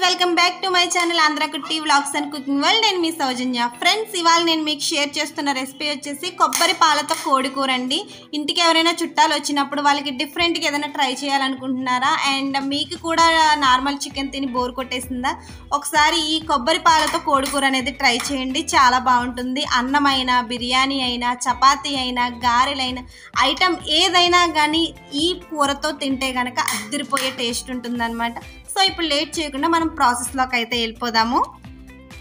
Welcome back to my channel Andhra కుట్టి vlogs and cooking world. నేను మీ సౌజన్య. Friends, ఇవాళ నేను మీకు షేర్ చేస్తున్న రెసిపీ వచ్చేసి కొబ్బరి పాలతో కోడి కూర అండి. ఇంటికి ఎవరైనా చుట్టాలు వచ్చినప్పుడు వాళ్ళకి డిఫరెంట్గా ఏదైనా ట్రై చేయాలనుకుంటున్నారా, అండ్ మీకు కూడా నార్మల్ చికెన్ తిని బోర్ కొట్టేసిందా, ఒకసారి ఈ కొబ్బరి పాలతో కోడి కూర అనేది ట్రై చేయండి. చాలా బాగుంటుంది. అన్నం అయినా, బిర్యానీ అయినా, చపాతీ అయినా, గారెలైనా, ఐటమ్ ఏదైనా కానీ ఈ కూరతో తింటే కనుక అదిరిపోయే టేస్ట్ ఉంటుందన్నమాట. సో ఇప్పుడు లేట్ చేయకుండా మనం ప్రాసెస్లోకి అయితే వెళ్ళిపోదాము.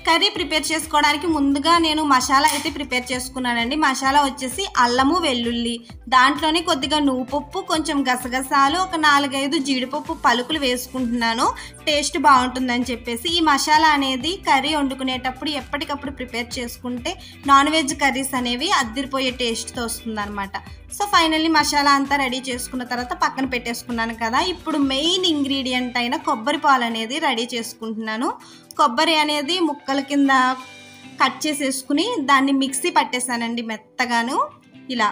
కర్రీ ప్రిపేర్ చేసుకోవడానికి ముందుగా నేను మసాలా అయితే ప్రిపేర్ చేసుకున్నానండి. మసాలా వచ్చేసి అల్లము, వెల్లుల్లి, దాంట్లోనే కొద్దిగా నువ్వుపప్పు, కొంచెం గసగసాలు, ఒక 4-5 జీడిపప్పు పలుకులు వేసుకుంటున్నాను, టేస్ట్ బాగుంటుందని చెప్పేసి. ఈ మసాలా అనేది కర్రీ వండుకునేటప్పుడు ఎప్పటికప్పుడు ప్రిపేర్ చేసుకుంటే నాన్ వెజ్ కర్రీస్ అనేవి అద్దిరిపోయే టేస్ట్తో వస్తుంది అనమాట. సో ఫైనల్లీ మసాలా అంతా రెడీ చేసుకున్న తర్వాత పక్కన పెట్టేసుకున్నాను కదా. ఇప్పుడు మెయిన్ ఇంగ్రీడియంట్ అయిన కొబ్బరి పాలు అనేది రెడీ చేసుకుంటున్నాను. కొబ్బరి అనేది ముక్కల కింద కట్ చేసేసుకుని దాన్ని మిక్సీ పట్టేసానండి. ఇలా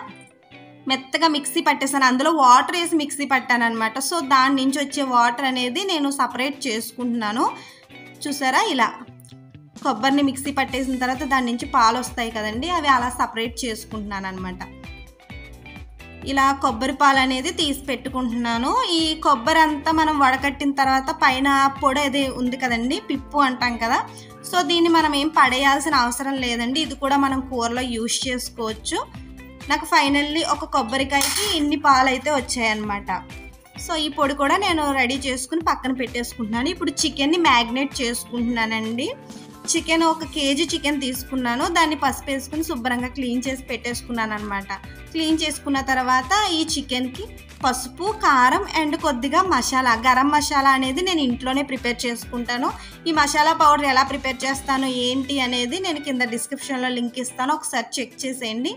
మెత్తగా మిక్సీ పట్టేసాను. అందులో వాటర్ వేసి మిక్సీ పట్టాను అనమాట. సో దాని నుంచి వచ్చే వాటర్ అనేది నేను సపరేట్ చేసుకుంటున్నాను. చూసారా, ఇలా కొబ్బరిని మిక్సీ పట్టేసిన తర్వాత దాని నుంచి పాలు వస్తాయి కదండి, అవి అలా సపరేట్ చేసుకుంటున్నాను అనమాట. ఇలా కొబ్బరి పాలు అనేది తీసి పెట్టుకుంటున్నాను. ఈ కొబ్బరి అంతా మనం వడకట్టిన తర్వాత పైన పొడి అది ఉంది కదండి, పిప్పు అంటాం కదా. సో దీన్ని మనం ఏం పడేయాల్సిన అవసరం లేదండి, ఇది కూడా మనం కూరలో యూజ్ చేసుకోవచ్చు. నాకు ఫైనల్లీ ఒక కొబ్బరికాయకి ఇన్ని పాలు అయితే వచ్చాయన్నమాట. సో ఈ పొడి కూడా నేను రెడీ చేసుకుని పక్కన పెట్టేసుకుంటున్నాను. ఇప్పుడు చికెన్ని మ్యాగ్నేట్ చేసుకుంటున్నానండి. చికెన్ 1 కేజీ చికెన్ తీసుకున్నాను. దాన్ని పసుపు వేసుకుని శుభ్రంగా క్లీన్ చేసి పెట్టేసుకున్నాను అనమాట. క్లీన్ చేసుకున్న తర్వాత ఈ చికెన్కి పసుపు, కారం అండ్ కొద్దిగా మసాలా, గరం మసాలా అనేది నేను ఇంట్లోనే ప్రిపేర్ చేసుకుంటాను. ఈ మసాలా పౌడర్ ఎలా ప్రిపేర్ చేస్తాను ఏంటి అనేది నేను కింద డిస్క్రిప్షన్లో లింక్ ఇస్తాను, ఒకసారి చెక్ చేసేయండి.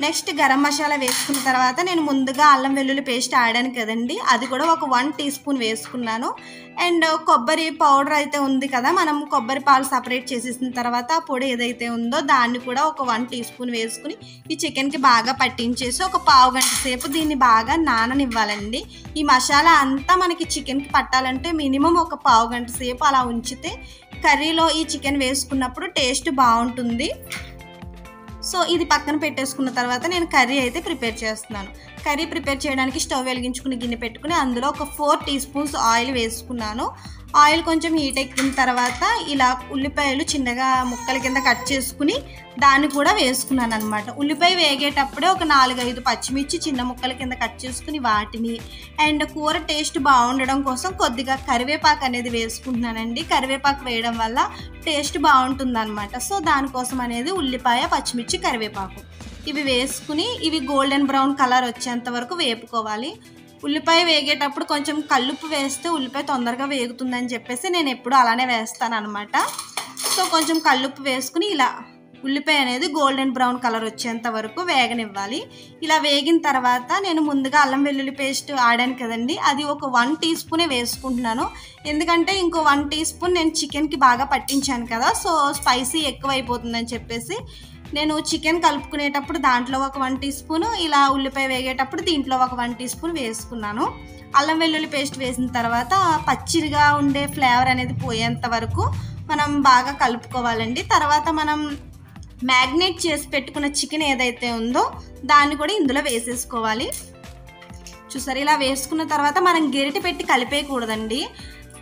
నెక్స్ట్ గరం మసాలా వేసుకున్న తర్వాత నేను ముందుగా అల్లం వెల్లుల్లి పేస్ట్ ఆడాను కదండి, అది కూడా ఒక 1 టీ స్పూన్ వేసుకున్నాను. అండ్ కొబ్బరి పౌడర్ అయితే ఉంది కదా, మనం కొబ్బరి పాలు సపరేట్ చేసేసిన తర్వాత ఆ పొడి ఏదైతే ఉందో దాన్ని కూడా ఒక 1 టీ స్పూన్ వేసుకుని ఈ చికెన్కి బాగా పట్టించేసి ఒక పావు గంట సేపు దీన్ని బాగా నాననివ్వాలండి. ఈ మసాలా అంతా మనకి చికెన్కి పట్టాలంటే మినిమం ఒక పావు గంట సేపు అలా ఉంచితే కర్రీలో ఈ చికెన్ వేసుకున్నప్పుడు టేస్ట్ బాగుంటుంది. సో ఇది పక్కన పెట్టేసుకున్న తర్వాత నేను కర్రీ అయితే ప్రిపేర్ చేస్తున్నాను. కర్రీ ప్రిపేర్ చేయడానికి స్టవ్ వెలిగించుకుని గిన్నె పెట్టుకుని అందులో ఒక 4 టీ స్పూన్స్ ఆయిల్ వేసుకున్నాను. ఆయిల్ కొంచెం హీట్ ఎక్కిన తర్వాత ఇలా ఉల్లిపాయలు చిన్నగా ముక్కల కింద కట్ చేసుకుని దాన్ని కూడా వేసుకున్నాను అనమాట. ఉల్లిపాయ వేగేటప్పుడే ఒక 4-5 పచ్చిమిర్చి చిన్న ముక్కల కింద కట్ చేసుకుని వాటిని, అండ్ కూర టేస్ట్ బాగుండడం కోసం కొద్దిగా కరివేపాకు అనేది వేసుకుంటున్నానండి. కరివేపాకు వేయడం వల్ల టేస్ట్ బాగుంటుంది అనమాట. సో దానికోసం అనేది ఉల్లిపాయ, పచ్చిమిర్చి, కరివేపాకు ఇవి వేసుకుని ఇవి గోల్డెన్ బ్రౌన్ కలర్ వచ్చేంత వరకు వేపుకోవాలి. ఉల్లిపాయ వేగేటప్పుడు కొంచెం కల్లుప్పు వేస్తే ఉల్లిపాయ తొందరగా వేగుతుందని చెప్పేసి నేను ఎప్పుడు అలానే వేస్తాను అనమాట. సో కొంచెం కల్లుప్పు వేసుకుని ఇలా ఉల్లిపాయ అనేది గోల్డెన్ బ్రౌన్ కలర్ వచ్చేంత వరకు వేగనివ్వాలి. ఇలా వేగిన తర్వాత నేను ముందుగా అల్లం వెల్లుల్లి పేస్ట్ ఆడాను కదండి, అది ఒక 1 టీ స్పూనే వేసుకుంటున్నాను. ఎందుకంటే ఇంకో 1 టీ స్పూన్ నేను చికెన్కి బాగా పట్టించాను కదా, సో స్పైసీ ఎక్కువ అయిపోతుందని చెప్పేసి నేను చికెన్ కలుపుకునేటప్పుడు దాంట్లో ఒక 1 టీ స్పూన్, ఇలా ఉల్లిపాయ వేగేటప్పుడు దీంట్లో ఒక 1 టీ స్పూన్ వేసుకున్నాను. అల్లం వెల్లుల్లి పేస్ట్ వేసిన తర్వాత పచ్చిగా ఉండే ఫ్లేవర్ అనేది పోయేంత వరకు మనం బాగా కలుపుకోవాలండి. తర్వాత మనం మ్యాగ్నేట్ చేసి పెట్టుకున్న చికెన్ ఏదైతే ఉందో దాన్ని కూడా ఇందులో వేసేసుకోవాలి. చూసారు, ఇలా వేసుకున్న తర్వాత మనం గరిటె పెట్టి కలిపేయకూడదండి.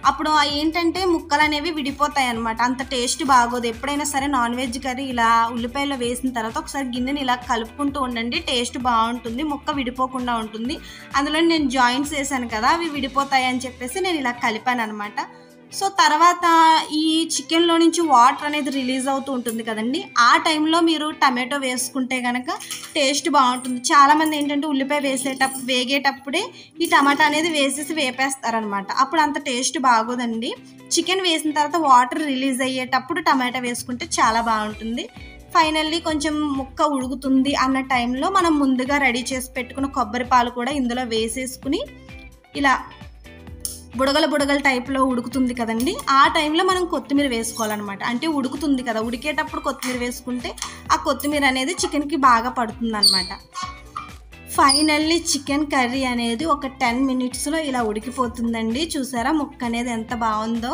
అప్పుడు ఏంటంటే ముక్కలు అనేవి విడిపోతాయి అనమాట, అంత టేస్ట్ బాగోదు. ఎప్పుడైనా సరే నాన్ వెజ్ కర్రీ ఇలా ఉల్లిపాయలో వేసిన తర్వాత ఒకసారి గిన్నెని ఇలా కలుపుకుంటూ ఉండండి, టేస్ట్ బాగుంటుంది, ముక్క విడిపోకుండా ఉంటుంది. అందులో నేను జాయింట్స్ వేసాను కదా, అవి విడిపోతాయి అని చెప్పేసి నేను ఇలా కలిపాను అనమాట. సో తర్వాత ఈ చికెన్లో నుంచి వాటర్ అనేది రిలీజ్ అవుతూ ఉంటుంది కదండి, ఆ టైంలో మీరు టమాటో వేసుకుంటే కనుక టేస్ట్ బాగుంటుంది. చాలామంది ఏంటంటే ఉల్లిపాయ వేగేటప్పుడే ఈ టమాటా అనేది వేసేసి వేపేస్తారనమాట, అప్పుడు అంత టేస్ట్ బాగోదండి. చికెన్ వేసిన తర్వాత వాటర్ రిలీజ్ అయ్యేటప్పుడు టమాటా వేసుకుంటే చాలా బాగుంటుంది. ఫైనల్లీ కొంచెం ముక్క ఉడుకుతుంది అన్న టైంలో మనం ముందుగా రెడీ చేసి పెట్టుకున్న కొబ్బరి పాలు కూడా ఇందులో వేసేసుకుని ఇలా బుడగల టైప్లో ఉడుకుతుంది కదండి, ఆ టైంలో మనం కొత్తిమీర వేసుకోవాలన్నమాట. అంటే ఉడుకుతుంది కదా, ఉడికేటప్పుడు కొత్తిమీర వేసుకుంటే ఆ కొత్తిమీర అనేది చికెన్కి బాగా పడుతుంది అనమాట. ఫైనల్లీ చికెన్ కర్రీ అనేది ఒక 10 మినిట్స్లో ఇలా ఉడికిపోతుందండి. చూసారా ముక్క అనేది ఎంత బాగుందో.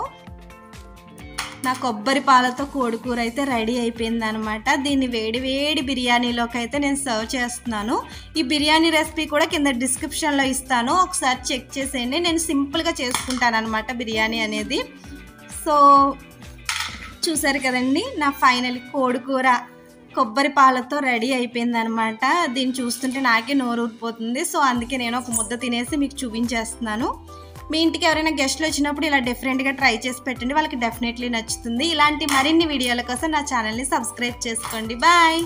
నా కొబ్బరి పాలతో కోడికూర అయితే రెడీ అయిపోయింది అనమాట. దీన్ని వేడి వేడి బిర్యానీలోకి అయితే నేను సర్వ్ చేస్తున్నాను. ఈ బిర్యానీ రెసిపీ కూడా కింద డిస్క్రిప్షన్లో ఇస్తాను, ఒకసారి చెక్ చేసేయండి. నేను సింపుల్గా చేసుకుంటాను అనమాట బిర్యానీ అనేది. సో చూసారు కదండి, నా ఫైనల్ కోడికూర కొబ్బరి పాలతో రెడీ అయిపోయింది అనమాట. దీన్ని చూస్తుంటే నాకే నోరు ఊరిపోతుంది. సో అందుకే నేను ఒక ముద్ద తినేసి మీకు చూపించేస్తున్నాను. మీ ఇంటికి ఎవరైనా గెస్ట్లు వచ్చినప్పుడు ఇలా డిఫరెంట్గా ట్రై చేసి పెట్టండి, వాళ్ళకి డెఫినెట్లీ నచ్చుతుంది. ఇలాంటి మరిన్ని వీడియోల కోసం నా ఛానల్ని సబ్స్క్రైబ్ చేసుకోండి. బాయ్.